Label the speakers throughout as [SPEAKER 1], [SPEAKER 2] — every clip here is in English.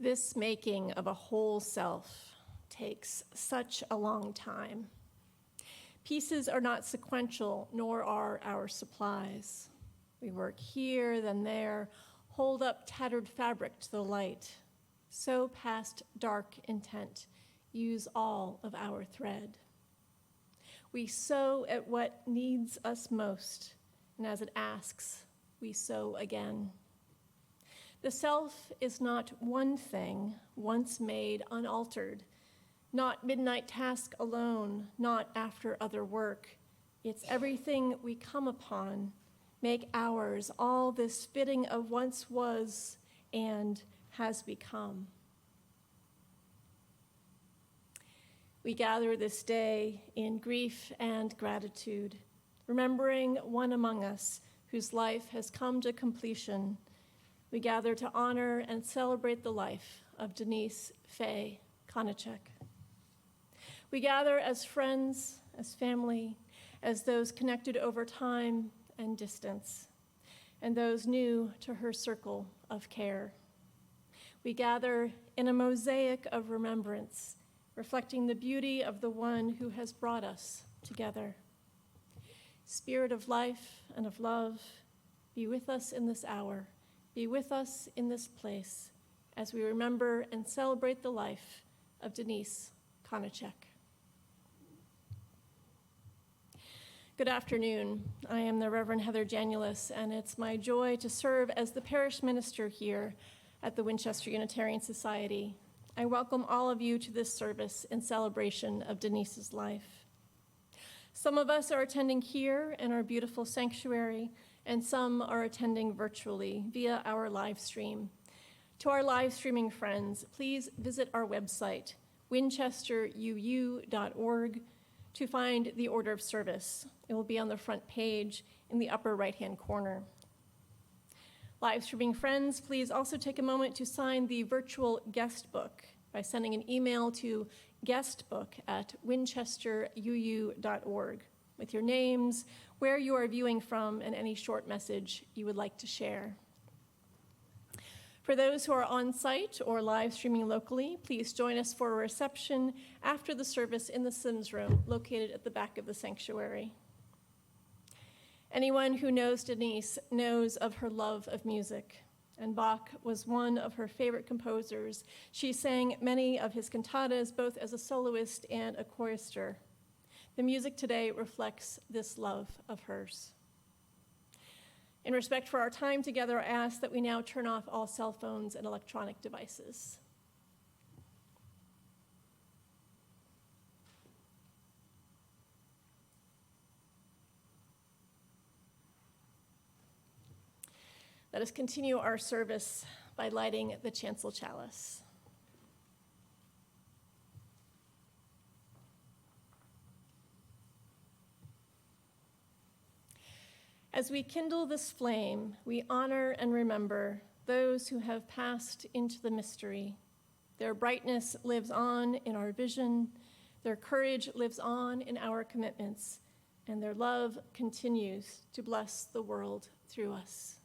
[SPEAKER 1] This making of a whole self takes such a long time. Pieces are not sequential, nor are our supplies. We work here, then there, hold up tattered fabric to the light, sew past dark intent, use all of our thread. We sew at what needs us most, and as it asks, we sew again. The self is not one thing, once made unaltered, not midnight task alone, not after other work. It's everything we come upon, make ours, all this fitting of once was and has become. We gather this day in grief and gratitude, remembering one among us whose life has come to completion. We gather to honor and celebrate the life of Denise Faye Konicek. We gather as friends, as family, as those connected over time and distance, and those new to her circle of care. We gather in a mosaic of remembrance, reflecting the beauty of the one who has brought us together. Spirit of life and of love, be with us in this hour, be with us in this place, as we remember and celebrate the life of Denise Konicek. Good afternoon. I am the Reverend Heather Janulis, and it's my joy to serve as the parish minister here at the Winchester Unitarian Society. I welcome all of you to this service in celebration of Denise's life. Some of us are attending here in our beautiful sanctuary, and some are attending virtually via our live stream. To our live streaming friends, please visit our website, winchesteruu.org, to find the order of service. It will be on the front page in the upper right-hand corner. Live streaming friends, please also take a moment to sign the virtual guest book by sending an email to guestbook@winchesteruu.org with your names, where you are viewing from, and any short message you would like to share. For those who are on site or live streaming locally, please join us for a reception after the service in the Sims Room located at the back of the sanctuary. Anyone who knows Denise knows of her love of music, and Bach was one of her favorite composers. She sang many of his cantatas, both as a soloist and a chorister. The music today reflects this love of hers. In respect for our time together, I ask that we now turn off all cell phones and electronic devices. Let us continue our service by lighting the chancel chalice. As we kindle this flame, we honor and remember those who have passed into the mystery. Their brightness lives on in our vision, their courage lives on in our commitments, and their love continues to bless the world through us.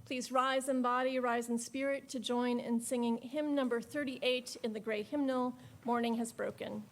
[SPEAKER 1] Please rise in body, rise in spirit to join in singing hymn number 38 in the great hymnal, Morning Has Broken.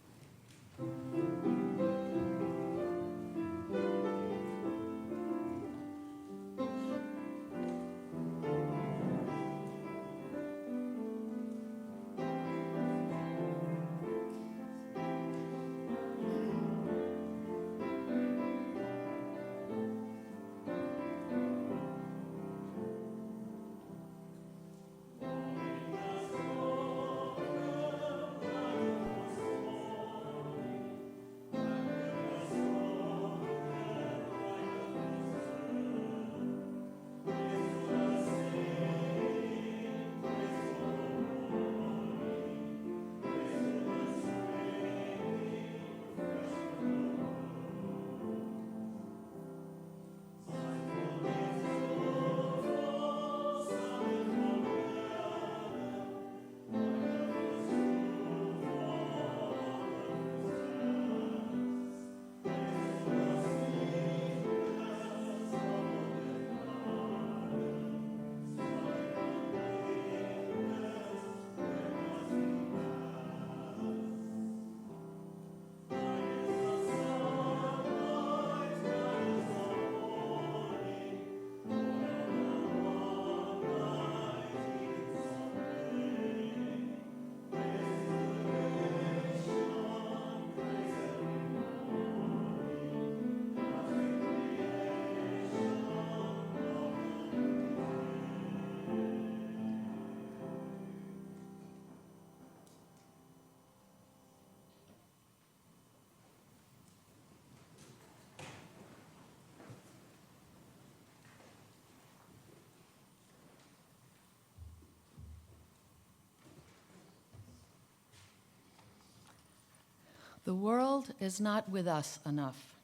[SPEAKER 2] The world is not with us enough.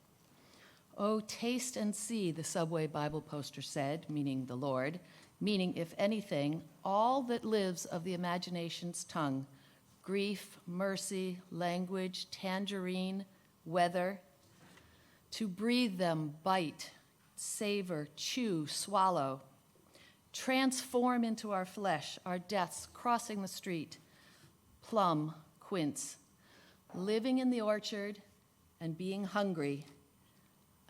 [SPEAKER 2] Oh, taste and see, the subway Bible poster said, meaning the Lord, meaning, if anything, all that lives of the imagination's tongue, grief, mercy, language, tangerine, weather, to breathe them, bite, savor, chew, swallow, transform into our flesh, our deaths crossing the street, plum, quince, living in the orchard and being hungry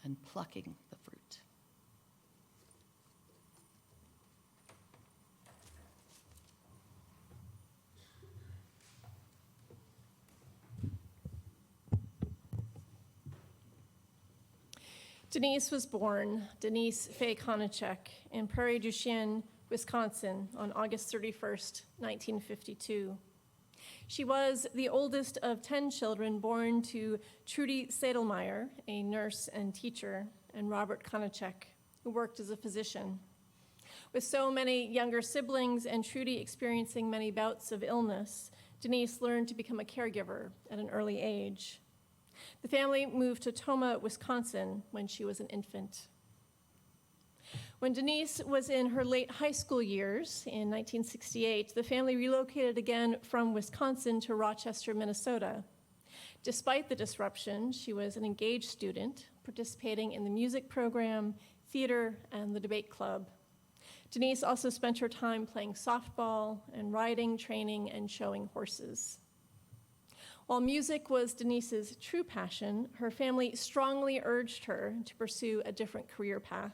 [SPEAKER 2] and plucking the fruit.
[SPEAKER 1] Denise was born, Denise Faye Konicek, in Prairie du Chien, Wisconsin, on August 31st, 1952. She was the oldest of 10 children born to Trudy Sadelmeyer, a nurse and teacher, and Robert Konicek, who worked as a physician. With so many younger siblings and Trudy experiencing many bouts of illness, Denise learned to become a caregiver at an early age. The family moved to Tomah, Wisconsin, when she was an infant. When Denise was in her late high school years in 1968, the family relocated again from Wisconsin to Rochester, Minnesota. Despite the disruption, she was an engaged student, participating in the music program, theater, and the debate club. Denise also spent her time playing softball and riding, training, and showing horses. While music was Denise's true passion, her family strongly urged her to pursue a different career path.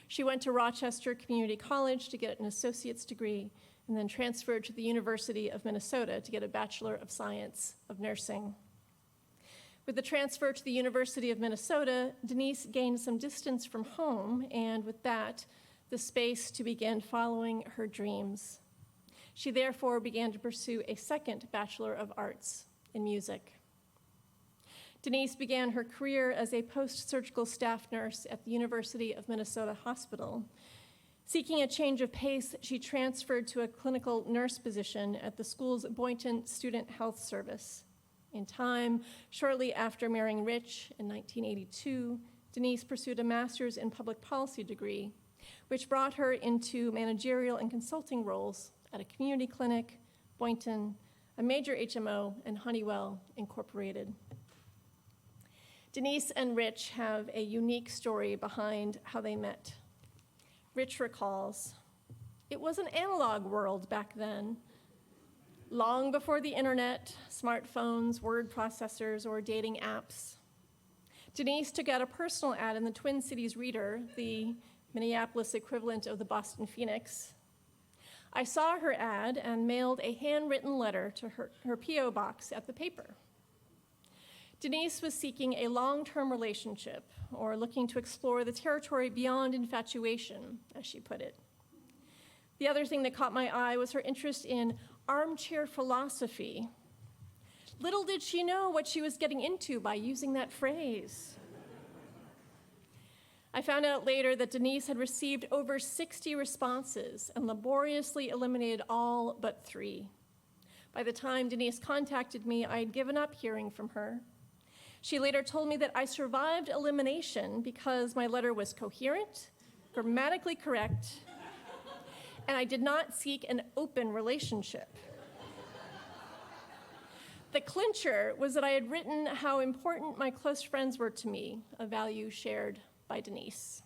[SPEAKER 1] She went to Rochester Community College to get an associate's degree and then transferred to the University of Minnesota to get a Bachelor of Science of Nursing. With the transfer to the University of Minnesota, Denise gained some distance from home, and with that, the space to begin following her dreams. She therefore began to pursue a second Bachelor of Arts in music. Denise began her career as a post-surgical staff nurse at the University of Minnesota Hospital. Seeking a change of pace, she transferred to a clinical nurse position at the school's Boynton Student Health Service. In time, shortly after marrying Rich in 1982, Denise pursued a master's in public policy degree, which brought her into managerial and consulting roles at a community clinic, Boynton, a major HMO, and Honeywell Incorporated. Denise and Rich have a unique story behind how they met. Rich recalls, "It was an analog world back then, long before the internet, smartphones, word processors, or dating apps. Denise took out a personal ad in the Twin Cities Reader, the Minneapolis equivalent of the Boston Phoenix. I saw her ad and mailed a handwritten letter to her P.O. box at the paper. Denise was seeking a long-term relationship, or looking to explore the territory beyond infatuation, as she put it. The other thing that caught my eye was her interest in armchair philosophy. Little did she know what she was getting into by using that phrase. I found out later that Denise had received over 60 responses and laboriously eliminated all but 3. By the time Denise contacted me, I had given up hearing from her. She later told me that I survived elimination because my letter was coherent, grammatically correct, and I did not seek an open relationship. The clincher was that I had written how important my close friends were to me, a value shared by Denise.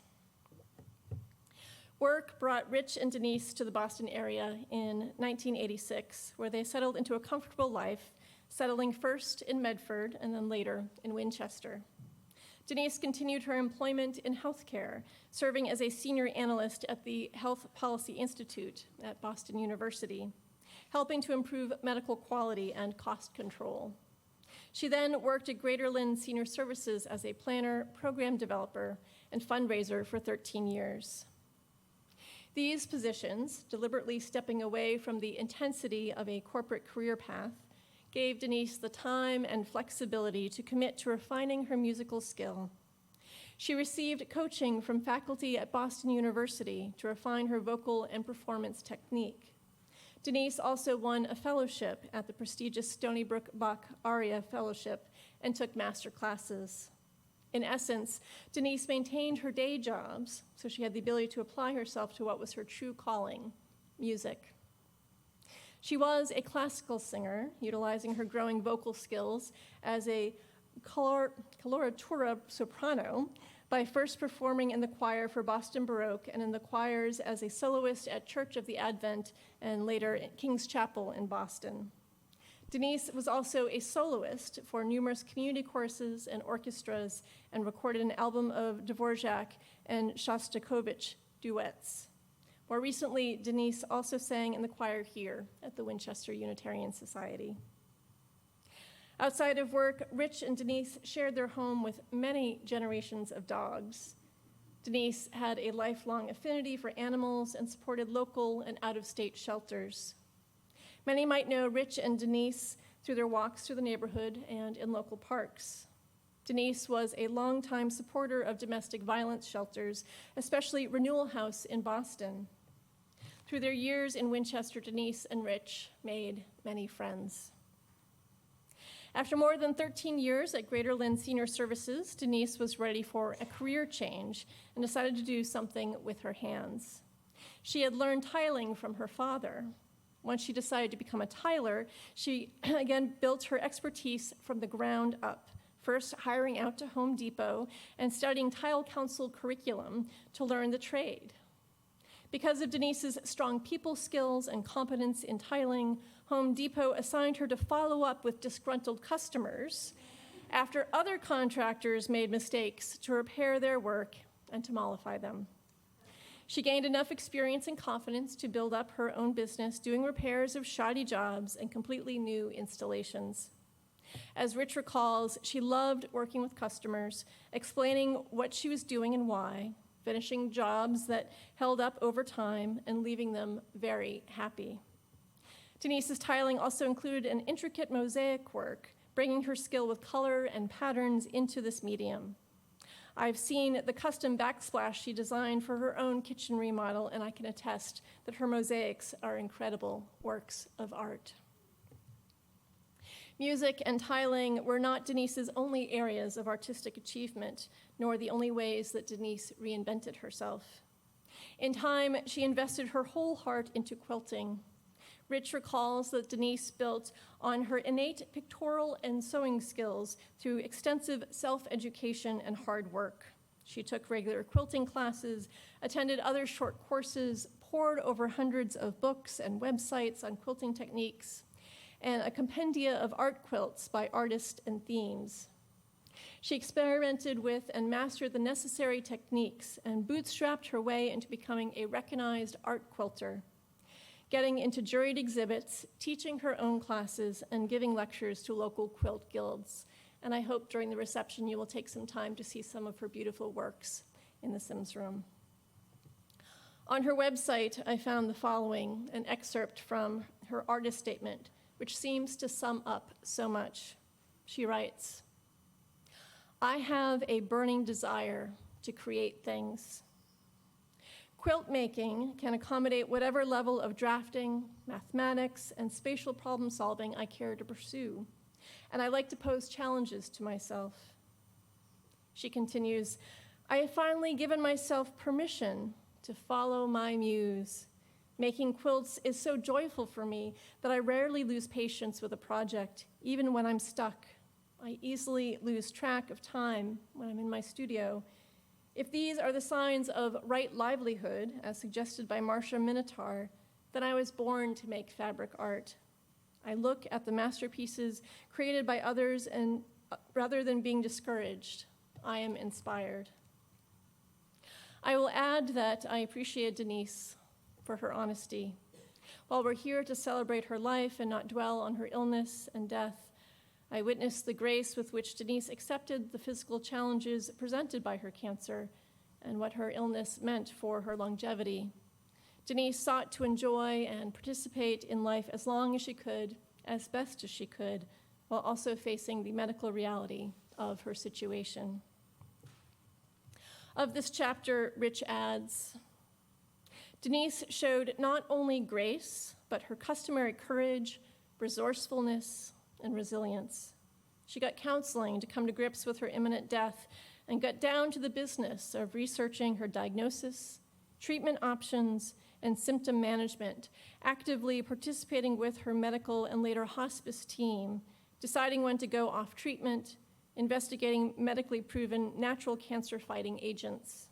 [SPEAKER 1] Work brought Rich and Denise to the Boston area in 1986, where they settled into a comfortable life, settling first in Medford and then later in Winchester. Denise continued her employment in healthcare, serving as a senior analyst at the Health Policy Institute at Boston University, helping to improve medical quality and cost control. She then worked at Greater Lynn Senior Services as a planner, program developer, and fundraiser for 13 years. These positions, deliberately stepping away from the intensity of a corporate career path, gave Denise the time and flexibility to commit to refining her musical skill. She received coaching from faculty at Boston University to refine her vocal and performance technique. Denise also won a fellowship at the prestigious Stony Brook Bach Aria Fellowship and took master classes. In essence, Denise maintained her day jobs, so she had the ability to apply herself to what was her true calling, music. She was a classical singer, utilizing her growing vocal skills as a coloratura soprano by first performing in the choir for Boston Baroque and in the choirs as a soloist at Church of the Advent and later at King's Chapel in Boston. Denise was also a soloist for numerous community choruses and orchestras and recorded an album of Dvorak and Shostakovich duets. More recently, Denise also sang in the choir here at the Winchester Unitarian Society. Outside of work, Rich and Denise shared their home with many generations of dogs. Denise had a lifelong affinity for animals and supported local and out-of-state shelters. Many might know Rich and Denise through their walks through the neighborhood and in local parks. Denise was a longtime supporter of domestic violence shelters, especially Renewal House in Boston. Through their years in Winchester, Denise and Rich made many friends. After more than 13 years at Greater Lynn Senior Services, Denise was ready for a career change and decided to do something with her hands. She had learned tiling from her father. Once she decided to become a tiler, she again built her expertise from the ground up, first hiring out to Home Depot and studying Tile Council curriculum to learn the trade. Because of Denise's strong people skills and competence in tiling, Home Depot assigned her to follow up with disgruntled customers after other contractors made mistakes to repair their work and to mollify them. She gained enough experience and confidence to build up her own business, doing repairs of shoddy jobs and completely new installations. As Rich recalls, she loved working with customers, explaining what she was doing and why, finishing jobs that held up over time and leaving them very happy. Denise's tiling also included an intricate mosaic work, bringing her skill with color and patterns into this medium. I've seen the custom backsplash she designed for her own kitchen remodel, and I can attest that her mosaics are incredible works of art. Music and tiling were not Denise's only areas of artistic achievement, nor the only ways that Denise reinvented herself. In time, she invested her whole heart into quilting. Rich recalls that Denise built on her innate pictorial and sewing skills through extensive self-education and hard work. She took regular quilting classes, attended other short courses, pored over hundreds of books and websites on quilting techniques, and a compendia of art quilts by artists and themes. She experimented with and mastered the necessary techniques and bootstrapped her way into becoming a recognized art quilter, getting into juried exhibits, teaching her own classes, and giving lectures to local quilt guilds. And I hope during the reception you will take some time to see some of her beautiful works in the Sims room. On her website, I found the following, an excerpt from her artist statement, which seems to sum up so much. She writes, "I have a burning desire to create things. Quilt making can accommodate whatever level of drafting, mathematics, and spatial problem solving I care to pursue, and I like to pose challenges to myself." She continues, "I have finally given myself permission to follow my muse. Making quilts is so joyful for me that I rarely lose patience with a project, even when I'm stuck. I easily lose track of time when I'm in my studio. If these are the signs of right livelihood, as suggested by Marcia Minotaur, then I was born to make fabric art. I look at the masterpieces created by others, and rather than being discouraged, I am inspired." I will add that I appreciate Denise for her honesty. While we're here to celebrate her life and not dwell on her illness and death, I witnessed the grace with which Denise accepted the physical challenges presented by her cancer and what her illness meant for her longevity. Denise sought to enjoy and participate in life as long as she could, as best as she could, while also facing the medical reality of her situation. Of this chapter, Rich adds, Denise showed not only grace, but her customary courage, resourcefulness, and resilience. She got counseling to come to grips with her imminent death and got down to the business of researching her diagnosis, treatment options, and symptom management, actively participating with her medical and later hospice team, deciding when to go off treatment, investigating medically proven natural cancer-fighting agents.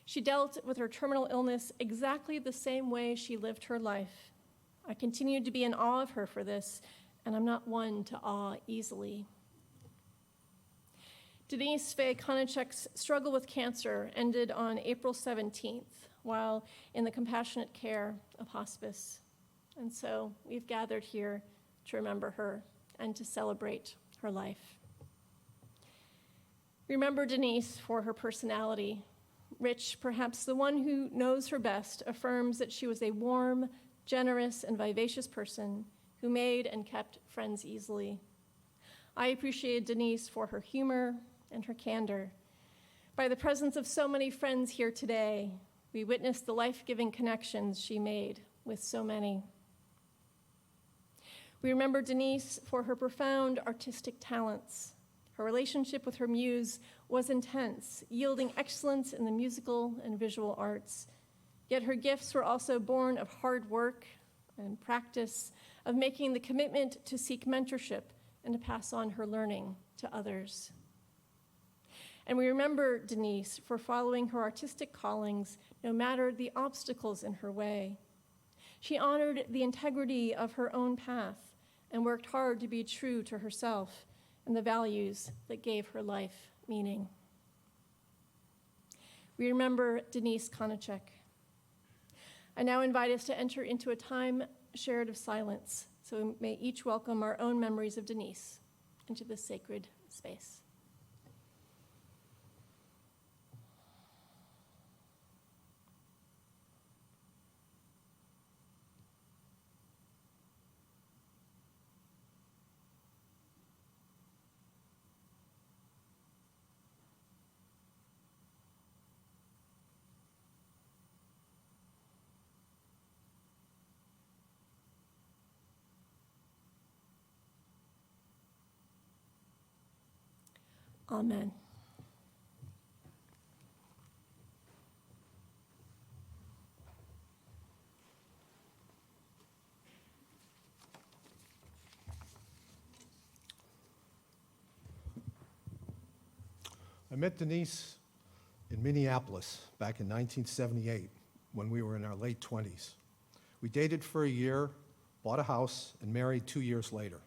[SPEAKER 1] She dealt with her terminal illness exactly the same way she lived her life. I continued to be in awe of her for this, and I'm not one to awe easily. Denise Faye Konicek's struggle with cancer ended on April 17th while in the compassionate care of hospice. And so we've gathered here to remember her and to celebrate her life. Remember Denise for her personality. Rich, perhaps the one who knows her best, affirms that she was a warm, generous, and vivacious person who made and kept friends easily. I appreciated Denise for her humor and her candor. By the presence of so many friends here today, we witnessed the life-giving connections she made with so many. We remember Denise for her profound artistic talents. Her relationship with her muse was intense, yielding excellence in the musical and visual arts. Yet her gifts were also born of hard work and practice, of making the commitment to seek mentorship and to pass on her learning to others. And we remember Denise for following her artistic callings no matter the obstacles in her way. She honored the integrity of her own path and worked hard to be true to herself and the values that gave her life meaning. We remember Denise Konicek. I now invite us to enter into a time shared of silence, so we may each welcome our own memories of Denise into this sacred space. Amen.
[SPEAKER 3] I met Denise in Minneapolis back in 1978 when we were in our late 20s. We dated for a year, bought a house, and married 2 years later.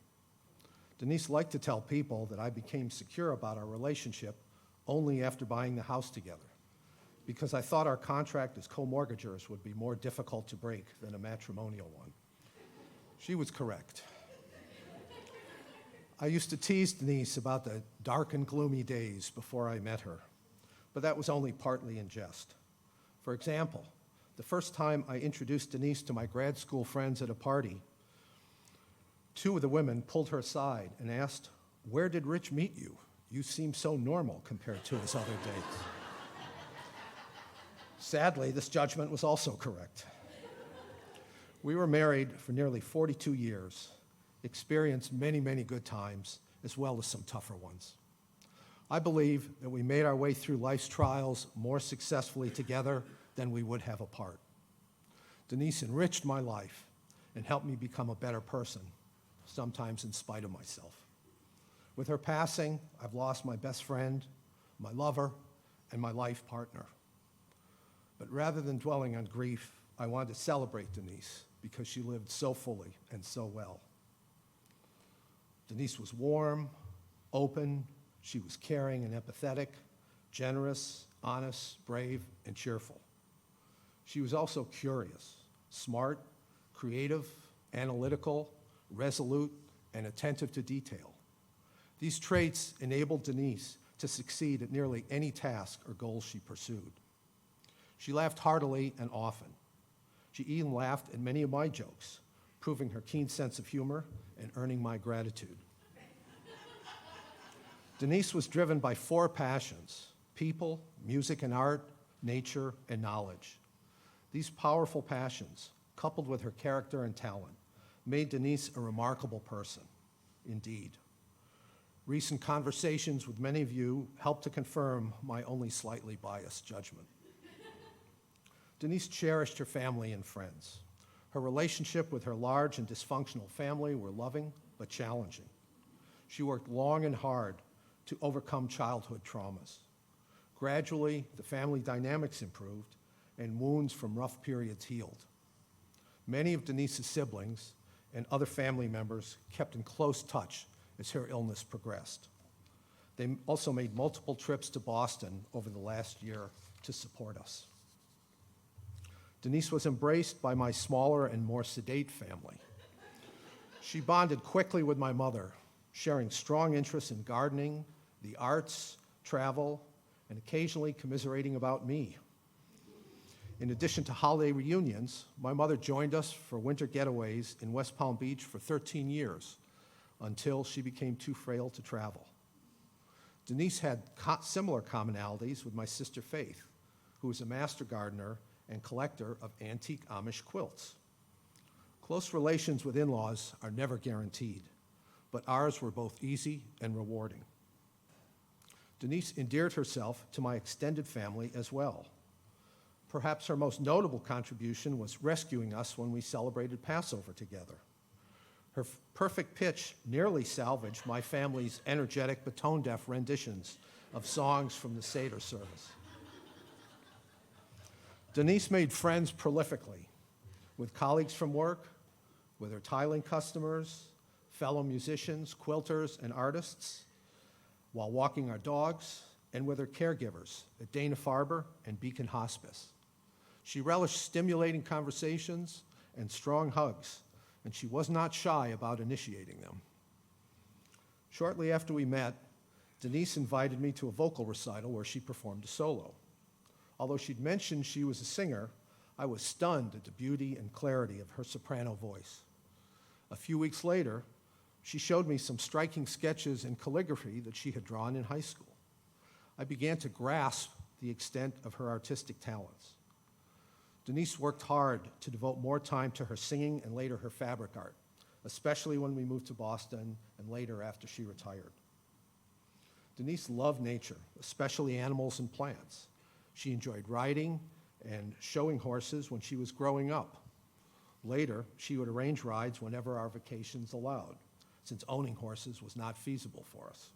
[SPEAKER 3] Denise liked to tell people that I became secure about our relationship only after buying the house together, because I thought our contract as co-mortgagers would be more difficult to break than a matrimonial one. She was correct. I used to tease Denise about the dark and gloomy days before I met her, but that was only partly in jest. For example, the first time I introduced Denise to my grad school friends at a party, two of the women pulled her aside and asked, "Where did Rich meet you? You seem so normal compared to his other dates." Sadly, this judgment was also correct. We were married for nearly 42 years, experienced many, many good times, as well as some tougher ones. I believe that we made our way through life's trials more successfully together than we would have apart. Denise enriched my life and helped me become a better person, sometimes in spite of myself. With her passing, I've lost my best friend, my lover, and my life partner. But rather than dwelling on grief, I wanted to celebrate Denise because she lived so fully and so well. Denise was warm, open, she was caring and empathetic, generous, honest, brave, and cheerful. She was also curious, smart, creative, analytical, resolute, and attentive to detail. These traits enabled Denise to succeed at nearly any task or goal she pursued. She laughed heartily and often. She even laughed at many of my jokes, proving her keen sense of humor and earning my gratitude. Denise was driven by 4 passions: people, music and art, nature, and knowledge. These powerful passions, coupled with her character and talent, made Denise a remarkable person, indeed. Recent conversations with many of you helped to confirm my only slightly biased judgment. Denise cherished her family and friends. Her relationship with her large and dysfunctional family were loving but challenging. She worked long and hard to overcome childhood traumas. Gradually, the family dynamics improved and wounds from rough periods healed. Many of Denise's siblings and other family members kept in close touch as her illness progressed. They also made multiple trips to Boston over the last year to support us. Denise was embraced by my smaller and more sedate family. She bonded quickly with my mother, sharing strong interests in gardening, the arts, travel, and occasionally commiserating about me. In addition to holiday reunions, my mother joined us for winter getaways in West Palm Beach for 13 years until she became too frail to travel. Denise had similar commonalities with my sister Faith, who was a master gardener and collector of antique Amish quilts. Close relations with in-laws are never guaranteed, but ours were both easy and rewarding. Denise endeared herself to my extended family as well. Perhaps her most notable contribution was rescuing us when we celebrated Passover together. Her perfect pitch nearly salvaged my family's energetic but tone-deaf renditions of songs from the Seder service. Denise made friends prolifically with colleagues from work, with her tiling customers, fellow musicians, quilters, and artists, while walking our dogs, and with her caregivers at Dana-Farber and Beacon Hospice. She relished stimulating conversations and strong hugs, and she was not shy about initiating them. Shortly after we met, Denise invited me to a vocal recital where she performed a solo. Although she'd mentioned she was a singer, I was stunned at the beauty and clarity of her soprano voice. A few weeks later, she showed me some striking sketches and calligraphy that she had drawn in high school. I began to grasp the extent of her artistic talents. Denise worked hard to devote more time to her singing and later her fabric art, especially when we moved to Boston and later after she retired. Denise loved nature, especially animals and plants. She enjoyed riding and showing horses when she was growing up. Later, she would arrange rides whenever our vacations allowed, since owning horses was not feasible for us.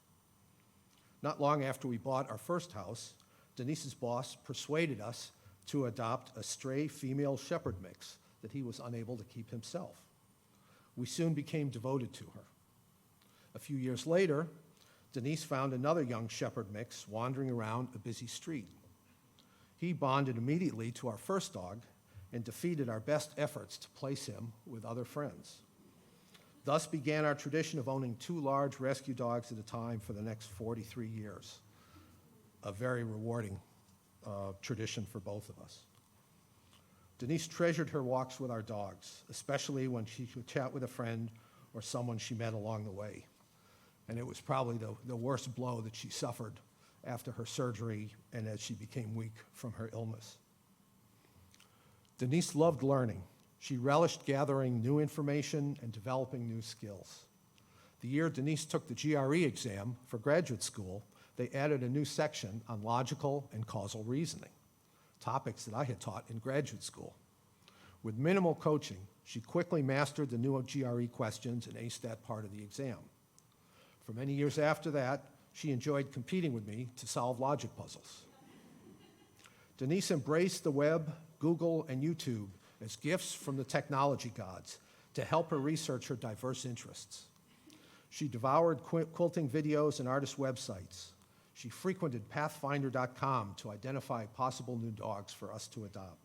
[SPEAKER 3] Not long after we bought our first house, Denise's boss persuaded us to adopt a stray female shepherd mix that he was unable to keep himself. We soon became devoted to her. A few years later, Denise found another young shepherd mix wandering around a busy street. He bonded immediately to our first dog and defeated our best efforts to place him with other friends. Thus began our tradition of owning 2 large rescue dogs at a time for the next 43 years, a very rewarding tradition for both of us. Denise treasured her walks with our dogs, especially when she would chat with a friend or someone she met along the way. And it was probably the worst blow that she suffered after her surgery and as she became weak from her illness. Denise loved learning. She relished gathering new information and developing new skills. The year Denise took the GRE exam for graduate school, they added a new section on logical and causal reasoning, topics that I had taught in graduate school. With minimal coaching, she quickly mastered the new GRE questions and aced that part of the exam. For many years after that, she enjoyed competing with me to solve logic puzzles. Denise embraced the web, Google, and YouTube as gifts from the technology gods to help her research her diverse interests. She devoured quilting videos and artist websites. She frequented pathfinder.com to identify possible new dogs for us to adopt.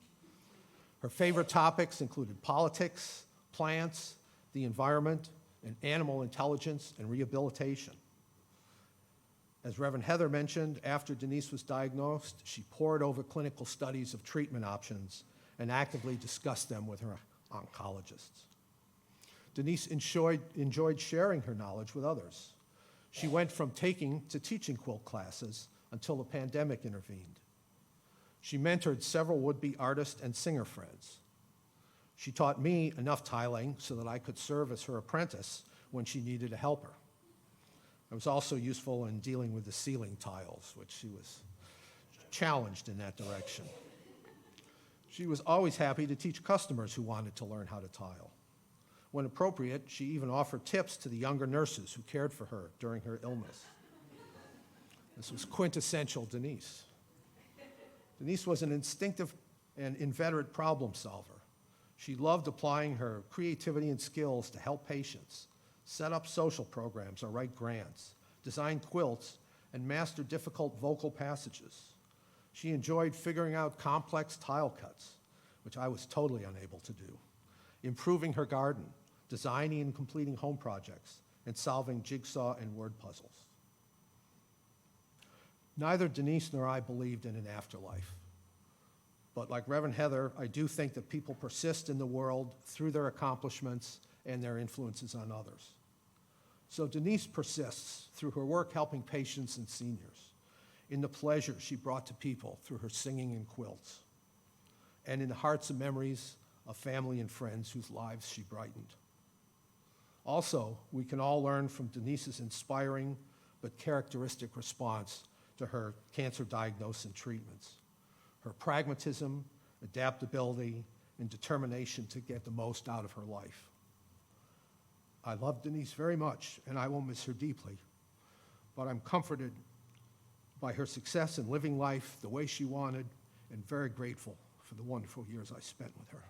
[SPEAKER 3] Her favorite topics included politics, plants, the environment, and animal intelligence and rehabilitation. As Reverend Heather mentioned, after Denise was diagnosed, she pored over clinical studies of treatment options and actively discussed them with her oncologists. Denise enjoyed sharing her knowledge with others. She went from taking to teaching quilt classes until the pandemic intervened. She mentored several would-be artist and singer friends. She taught me enough tiling so that I could serve as her apprentice when she needed a helper. I was also useful in dealing with the ceiling tiles, which she was challenged in that direction. She was always happy to teach customers who wanted to learn how to tile. When appropriate, she even offered tips to the younger nurses who cared for her during her illness. This was quintessential Denise. Denise was an instinctive and inveterate problem solver. She loved applying her creativity and skills to help patients, set up social programs or write grants, design quilts, and master difficult vocal passages. She enjoyed figuring out complex tile cuts, which I was totally unable to do, improving her garden, designing and completing home projects, and solving jigsaw and word puzzles. Neither Denise nor I believed in an afterlife. But like Reverend Heather, I do think that people persist in the world through their accomplishments and their influences on others. So Denise persists through her work helping patients and seniors, in the pleasure she brought to people through her singing and quilts, and in the hearts and memories of family and friends whose lives she brightened. Also, we can all learn from Denise's inspiring but characteristic response to her cancer diagnosis and treatments. Her pragmatism, adaptability, and determination to get the most out of her life. I love Denise very much, and I will miss her deeply, but I'm comforted by her success in living life the way she wanted, and very grateful for the wonderful years I spent with her.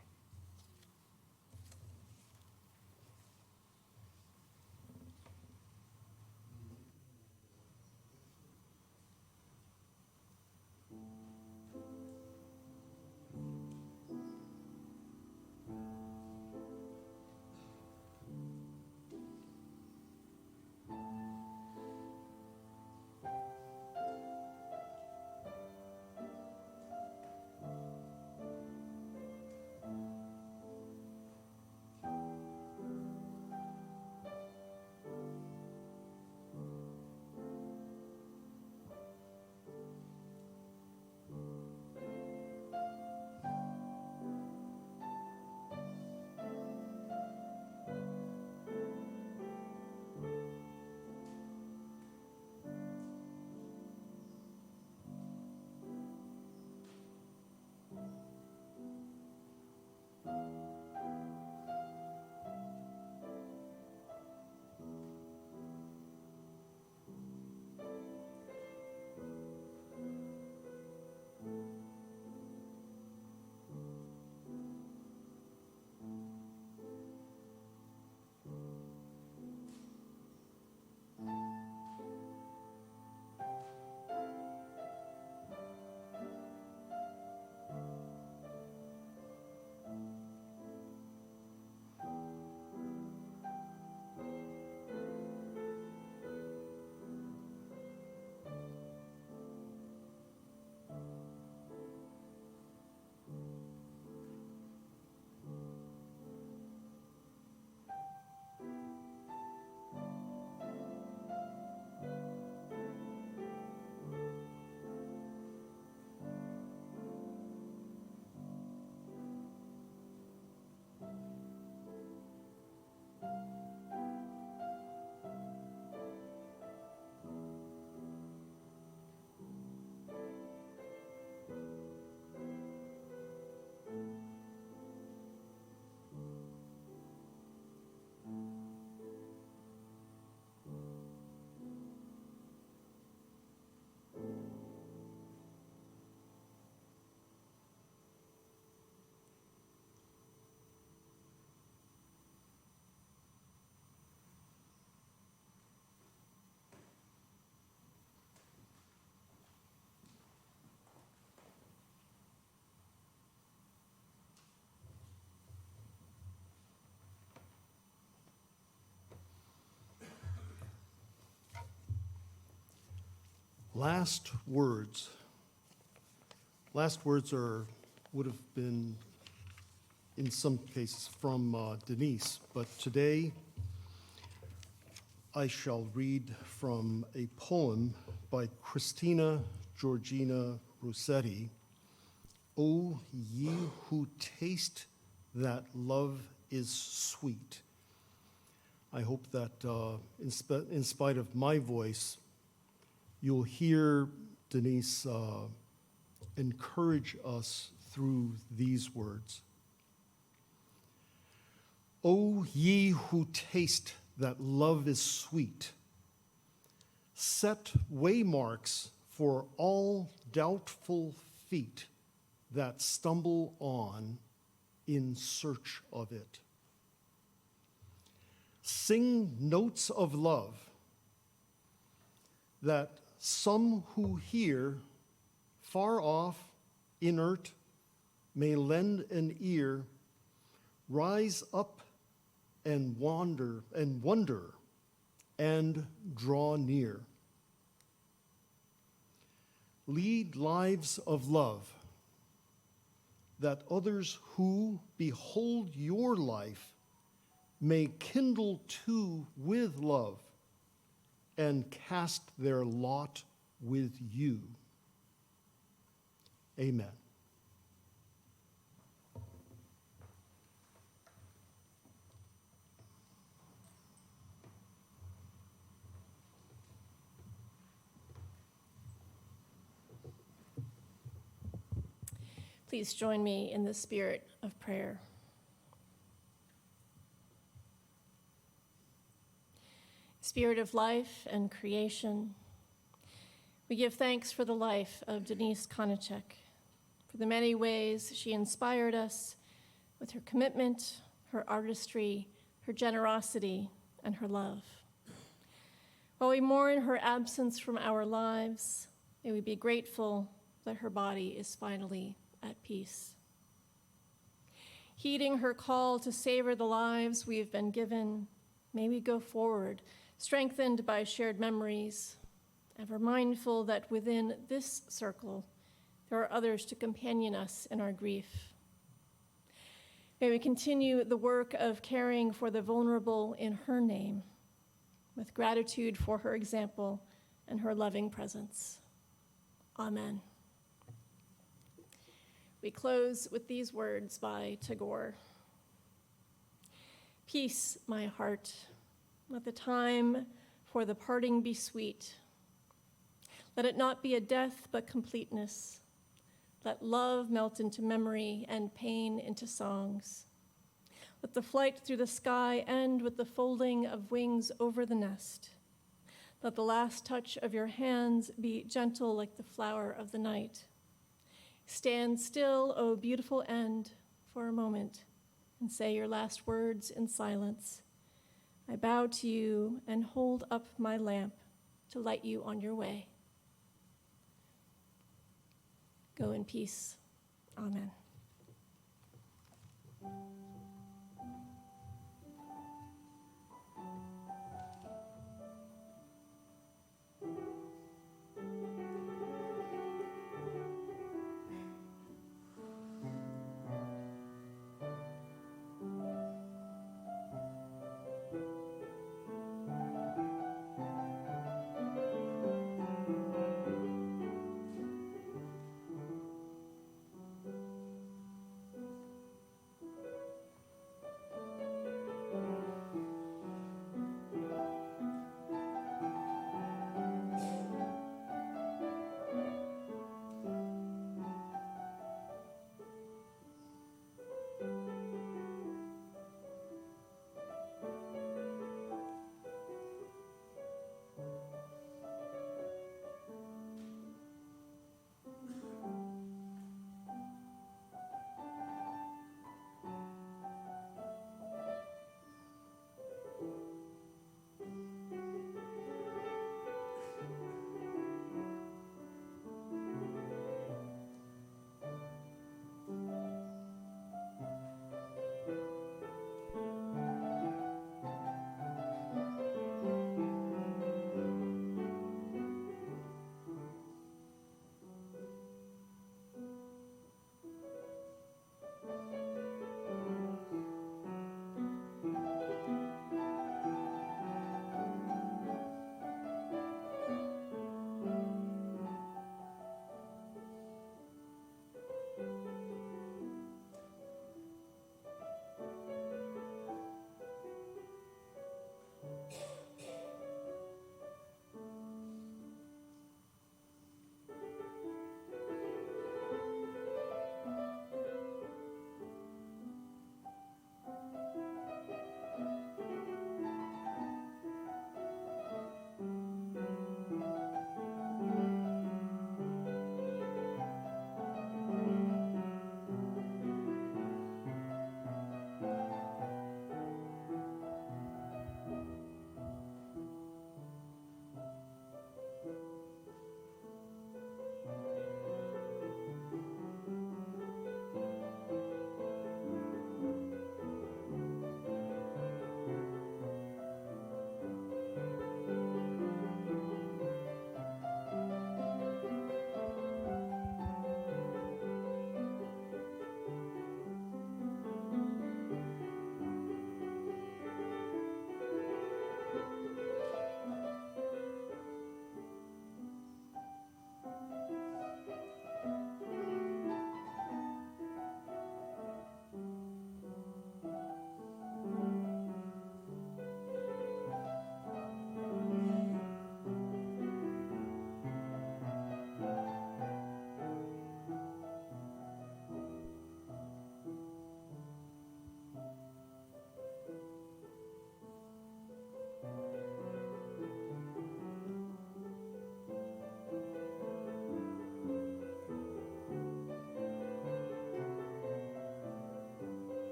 [SPEAKER 4] Last words. Last words would have been, in some cases, from Denise, but today I shall read from a poem by Christina Georgina Rossetti O ye who taste that love is sweet. I hope that in spite of my voice, you'll hear Denise encourage us through these words. O ye who taste that love is sweet, set waymarks for all doubtful feet that stumble on in search of it. Sing notes of love that some who hear, far off, inert, may lend an ear, rise up and wonder and draw near. Lead lives of love, that others who behold your life may kindle too with love and cast their lot with you. Amen.
[SPEAKER 1] Please join me in the spirit of prayer. Spirit of life and creation, we give thanks for the life of Denise Konicek, for the many ways she inspired us with her commitment, her artistry, her generosity, and her love. While we mourn her absence from our lives, may we be grateful that her body is finally at peace. Heeding her call to savor the lives we have been given, may we go forward, strengthened by shared memories, ever mindful that within this circle, there are others to companion us in our grief. May we continue the work of caring for the vulnerable in her name, with gratitude for her example and her loving presence. Amen. We close with these words by Tagore. Peace, my heart, let the time for the parting be sweet. Let it not be a death, but completeness. Let love melt into memory and pain into songs. Let the flight through the sky end with the folding of wings over the nest. Let the last touch of your hands be gentle like the flower of the night. Stand still, O beautiful end, for a moment, and say your last words in silence. I bow to you and hold up my lamp to light you on your way. Go in peace. Amen.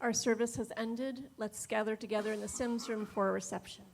[SPEAKER 1] Our service has ended. Let's gather together in the Sims room for a reception.